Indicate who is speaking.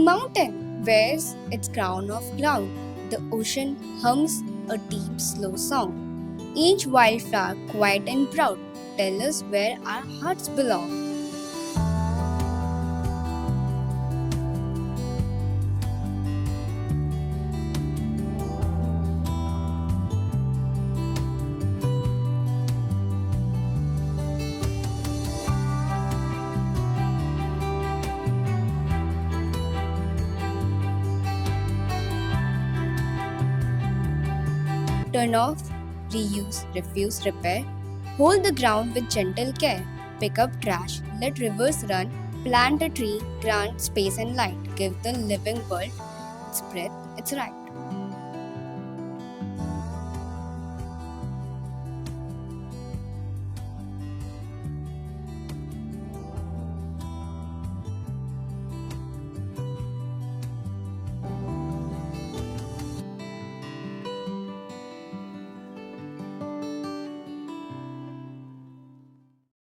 Speaker 1: mountain wears its crown of cloud. The ocean hums a deep, slow song. Each wildflower, quiet and proud, tell us where our hearts belong. Turn off, reuse, refuse, repair. Hold the ground with gentle care. Pick up trash, let rivers run. Plant a tree, grant space and light. Give the living world its breath, its right.